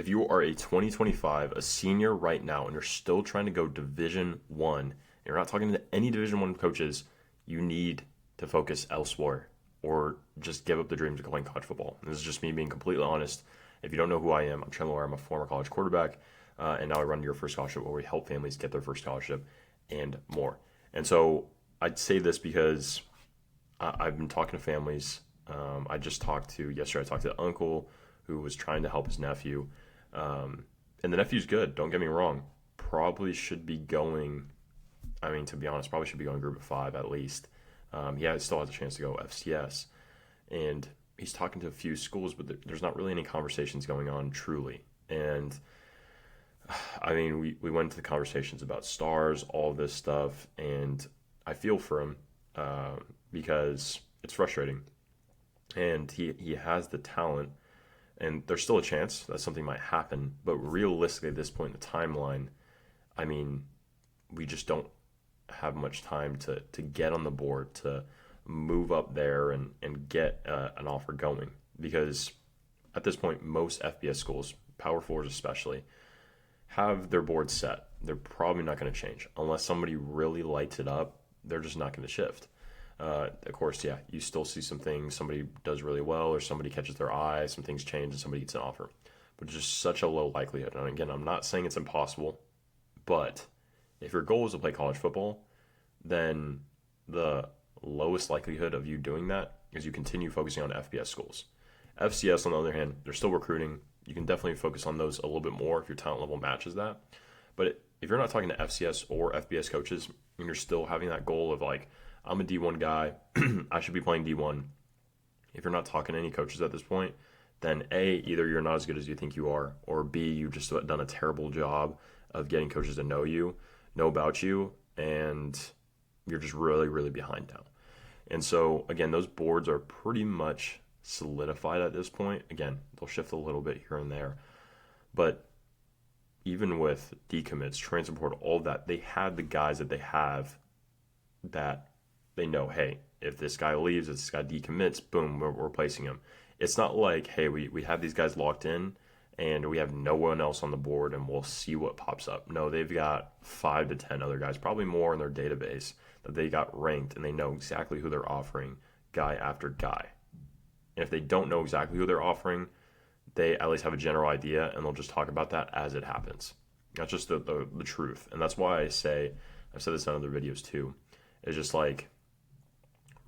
If you are a 2025, a senior right now, and you're still trying to go Division One, you're not talking to any Division One coaches, you need to focus elsewhere or just give up the dreams of playing college football. And this is just me being completely honest. If you don't know who I am, I'm Trent Lohr. I'm a former college quarterback, and now I run Your First Scholarship, where we help families get their first scholarship and more. And so I'd say this because I've been talking to families. Yesterday I talked to an uncle who was trying to help his nephew. And the nephew's good, don't get me wrong. Probably should be going, to be honest, probably should be going group of five at least. Still has a chance to go FCS. And he's talking to a few schools, but there's not really any conversations going on truly. And we went to the conversations about stars, all this stuff, and I feel for him because it's frustrating. And he has the talent, and there's still a chance that something might happen. But realistically, at this point in the timeline, we just don't have much time to get on the board, to move up there and get an offer going. Because at this point, most FBS schools, Power Fours especially, have their board set. They're probably not going to change. Unless somebody really lights it up, they're just not going to shift. Of course, you still see some things. Somebody does really well, or somebody catches their eye, some things change, and somebody gets an offer. But it's just such a low likelihood. And again, I'm not saying it's impossible, but if your goal is to play college football, then the lowest likelihood of you doing that is you continue focusing on FBS schools. FCS, on the other hand, they're still recruiting. You can definitely focus on those a little bit more if your talent level matches that. But if you're not talking to FCS or FBS coaches, and you're still having that goal of like, I'm a D1 guy, I should be playing D1. If you're not talking to any coaches at this point, then A, either you're not as good as you think you are, or B, you've just done a terrible job of getting coaches to know about you, and you're just really, really behind now. And so, again, those boards are pretty much solidified at this point. Again, they'll shift a little bit here and there. But even with decommits, transfer portal, all that, they have the guys that they have that they know, hey, if this guy leaves, if this guy decommits, boom, we're replacing him. It's not like, hey, we have these guys locked in and we have no one else on the board and we'll see what pops up. No, they've got 5 to 10 other guys, probably more in their database, that they got ranked, and they know exactly who they're offering guy after guy. And if they don't know exactly who they're offering, they at least have a general idea, and they'll just talk about that as it happens. That's just the truth. And that's why I've said this in other videos too, it's just like,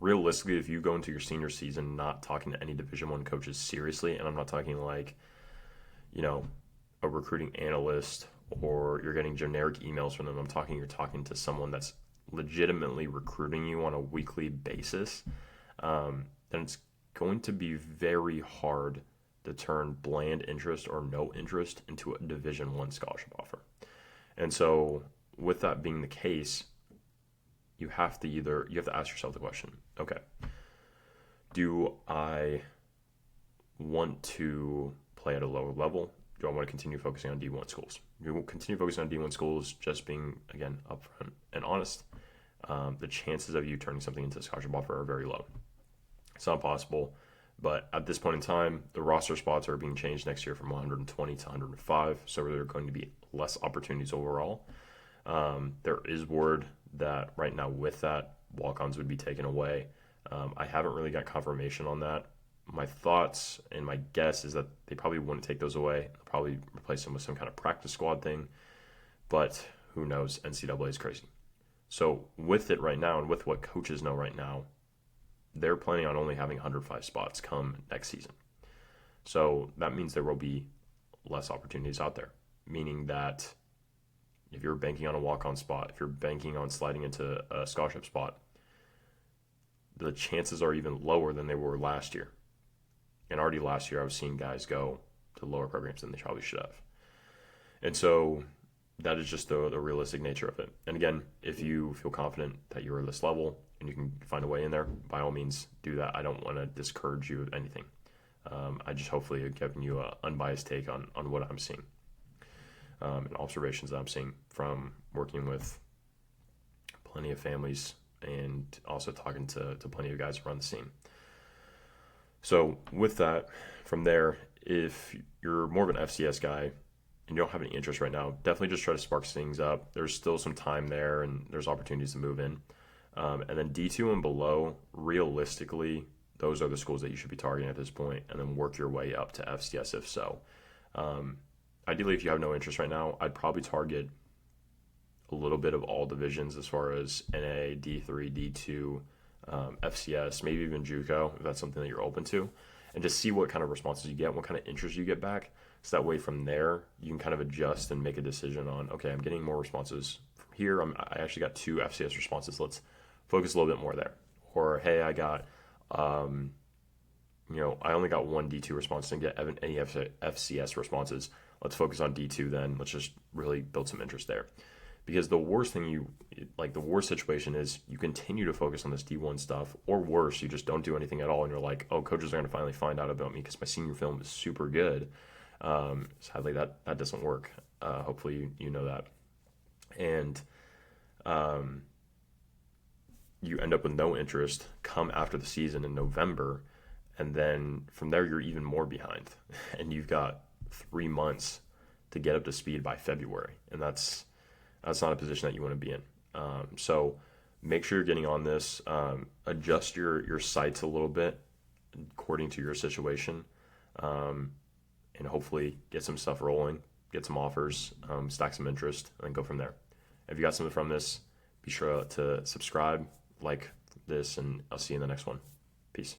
realistically, if you go into your senior season not talking to any Division I coaches seriously, and I'm not talking like, a recruiting analyst or you're getting generic emails from them, you're talking to someone that's legitimately recruiting you on a weekly basis, then it's going to be very hard to turn bland interest or no interest into a Division I scholarship offer. And so with that being the case, you have to ask yourself the question, okay, do I want to play at a lower level? Do I want to continue focusing on D1 schools? You will continue focusing on D1 schools, just being, again, upfront and honest. The chances of you turning something into a scholarship offer are very low. It's not possible, but at this point in time, the roster spots are being changed next year from 120 to 105, so there are going to be less opportunities overall. There is word that right now with that, walk-ons would be taken away. I haven't really got confirmation on that. My thoughts and my guess is that they probably wouldn't take those away. They'll probably replace them with some kind of practice squad thing, but who knows? NCAA is crazy. So with it right now, and with what coaches know right now, they're planning on only having 105 spots come next season. So that means there will be less opportunities out there, meaning that if you're banking on a walk-on spot, if you're banking on sliding into a scholarship spot, the chances are even lower than they were last year. And already last year, I was seeing guys go to lower programs than they probably should have. And so that is just the realistic nature of it. And again, if you feel confident that you're at this level and you can find a way in there, by all means, do that. I don't want to discourage you of anything. I just hopefully have given you an unbiased take on what I'm seeing and observations that I'm seeing from working with plenty of families and also talking to plenty of guys around the scene. So with that, from there, if you're more of an FCS guy and you don't have any interest right now, definitely just try to spark things up. There's still some time there, and there's opportunities to move in. And then D2 and below, realistically, those are the schools that you should be targeting at this point, and then work your way up to FCS if so. Um, Ideally, if you have no interest right now, I'd probably target a little bit of all divisions as far as NA, D3, D2, FCS, maybe even JUCO, if that's something that you're open to, and just see what kind of responses you get, what kind of interest you get back. So that way, from there, you can kind of adjust and make a decision on, okay, I'm getting more responses from here. I actually got 2 FCS responses. Let's focus a little bit more there. Or, hey, I got, I only got 1 D2 response, didn't get any FCS responses. Let's focus on D2 then. Let's just really build some interest there. Because the worst thing the worst situation is you continue to focus on this D1 stuff, or worse, you just don't do anything at all, and you're like, oh, coaches are going to finally find out about me because my senior film is super good. Sadly, that doesn't work. Hopefully, you know that. And you end up with no interest come after the season in November, and then from there, you're even more behind. And you've got 3 months to get up to speed by February, and that's not a position that you want to be in. So make sure you're getting on this. Adjust your sights a little bit according to your situation, and hopefully get some stuff rolling, get some offers, stack some interest, and then go from there. If you got something from this, be sure to subscribe, like this, and I'll see you in the next one. Peace.